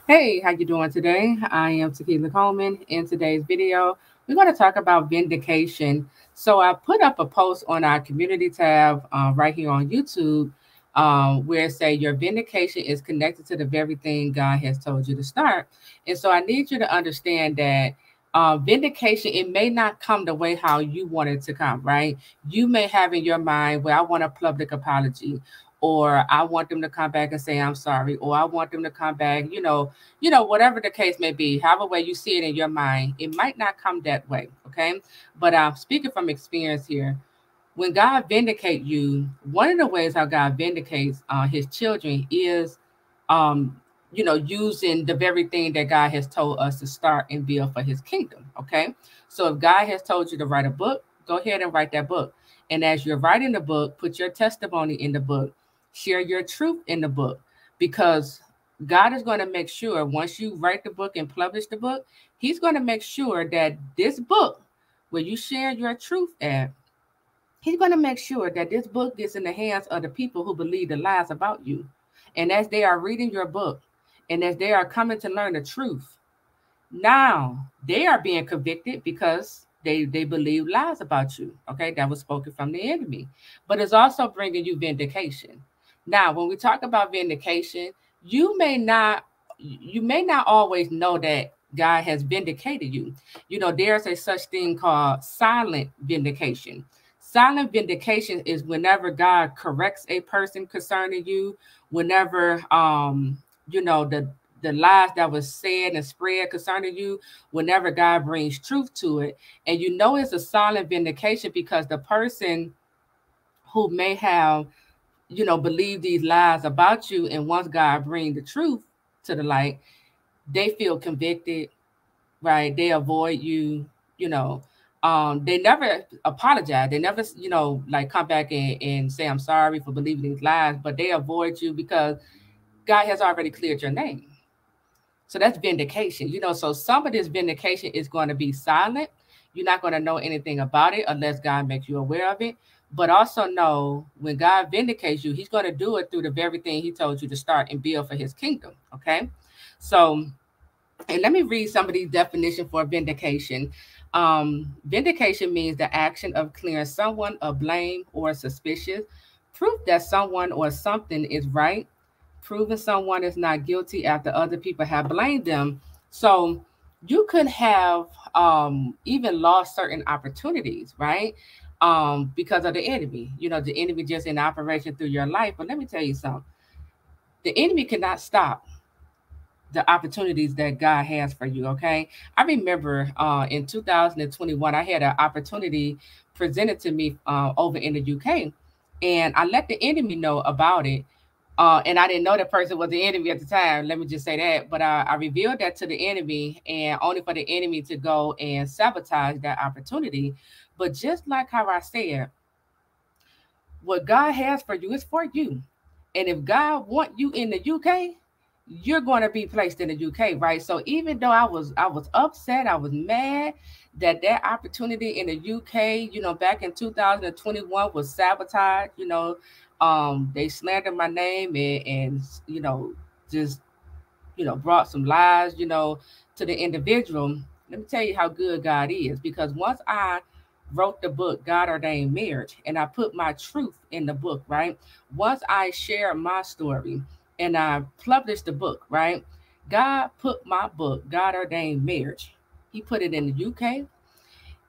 Hey, how you doing today? I am Tequila Coleman. In today's video, we're going to talk about vindication. So I put up a post on our community tab right here on YouTube where it say your vindication is connected to the very thing God has told you to start. And so I need you to understand that vindication, it may not come the way how you want it to come, right? You may have in your mind, well, I want a public apology, or I want them to come back and say I'm sorry, or I want them to come back, whatever the case may be, however way you see it in your mind, it might not come that way. Okay. But I'm speaking from experience here. When God vindicate you, one of the ways how God vindicates his children is, um, using the very thing that God has told us to start and build for his kingdom. Okay. So if God has told you to write a book, go ahead and write that book. And as you're writing the book, put your testimony in the book, share your truth in the book, because God is going to make sure once you write the book and publish the book, he's going to make sure that this book, where you share your truth at, he's going to make sure that this book gets in the hands of the people who believe the lies about you. And as they are reading your book and as they are coming to learn the truth, now they are being convicted because they believe lies about you. Okay, that was spoken from the enemy. But it's also bringing you vindication. Now, when we talk about vindication, you may not you may not always know that God has vindicated you. There's a such thing called silent vindication. Silent vindication is whenever God corrects a person concerning you, whenever the lies that was said and spread concerning you, whenever God brings truth to it. And it's a silent vindication because the person who may have, believed these lies about you, and once God brings the truth to the light, they feel convicted, right? They avoid you, you know. They never apologize. They never, like come back and say, I'm sorry for believing these lies, but they avoid you because God has already cleared your name. So that's vindication. So some of this vindication is going to be silent. You're not going to know anything about it unless God makes you aware of it. But also know when God vindicates you, he's going to do it through the very thing he told you to start and build for his kingdom. Okay. So, and let me read some of these definitions for vindication. Vindication means the action of clearing someone of blame or suspicious, proof that someone or something is right, proving someone is not guilty after other people have blamed them. So you could have even lost certain opportunities, right? Because of the enemy. The enemy just in operation through your life. But let me tell you something. The enemy cannot stop the opportunities that God has for you. Okay. I remember in 2021, I had an opportunity presented to me over in the UK, and I let the enemy know about it. And I didn't know that person was the enemy at the time. Let me just say that. But I revealed that to the enemy, and only for the enemy to go and sabotage that opportunity. But just like how I said, what God has for you is for you. And if God want you in the UK, you're going to be placed in the UK, right? So even though I was upset, I was mad that that opportunity in the UK, back in 2021 was sabotaged. They slandered my name and just brought some lies, to the individual. Let me tell you how good God is, because once I wrote the book God Ordained Marriage and I put my truth in the book, right? Once I shared my story and I published the book, right? God put my book God Ordained Marriage. He put it in the UK.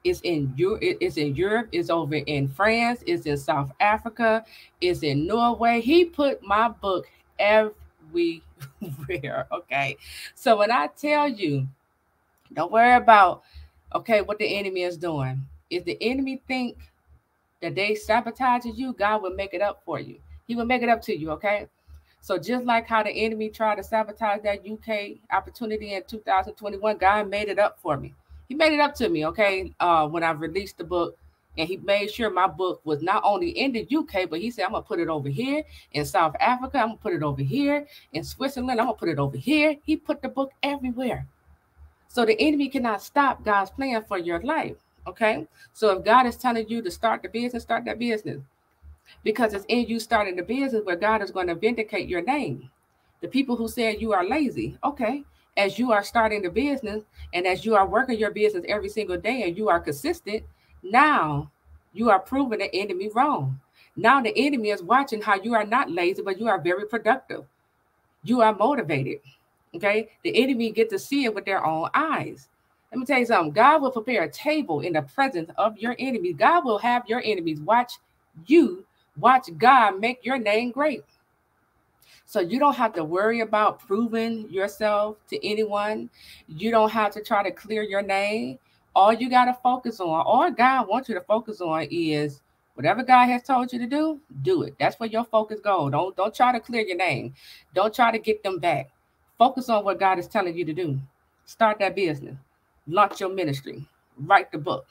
It's in Europe. It's over in France. It's in South Africa. It's in Norway. He put my book everywhere. Okay. So when I tell you, don't worry about what the enemy is doing. If the enemy think that they sabotages you, God will make it up for you. He will make it up to you. Okay. So just like how the enemy tried to sabotage that UK opportunity in 2021, God made it up for me. He made it up to me, okay? When I released the book, and he made sure my book was not only in the UK, but he said, I'm gonna put it over here in South Africa, I'm gonna put it over here in Switzerland, I'm gonna put it over here. He put the book everywhere. So the enemy cannot stop God's plan for your life. Okay. So if God is telling you to start the business, start that business, because it's in you starting the business where God is going to vindicate your name. The people who said you are lazy, okay, as you are starting the business and as you are working your business every single day and you are consistent, now you are proving the enemy wrong. Now the enemy is watching how you are not lazy, but you are very productive. You are motivated. Okay. The enemy get to see it with their own eyes. Let me tell you something. God will prepare a table in the presence of your enemies. God will have your enemies watch you, watch God make your name great. So you don't have to worry about proving yourself to anyone. You don't have to try to clear your name. All you got to focus on, all God wants you to focus on is whatever God has told you to do it. That's where your focus goes. Don't try to clear your name. Don't try to get them back. Focus on what God is telling you to do. Start that business. Launch your ministry. Write the book.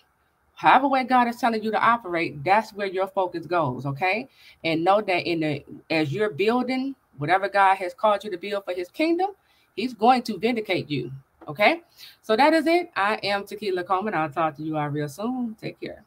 However way God is telling you to operate, that's where your focus goes, okay? And know that as you're building whatever God has called you to build for his kingdom, he's going to vindicate you. Okay? So that is it. I am Tequila Coleman. I'll talk to you all real soon. Take care.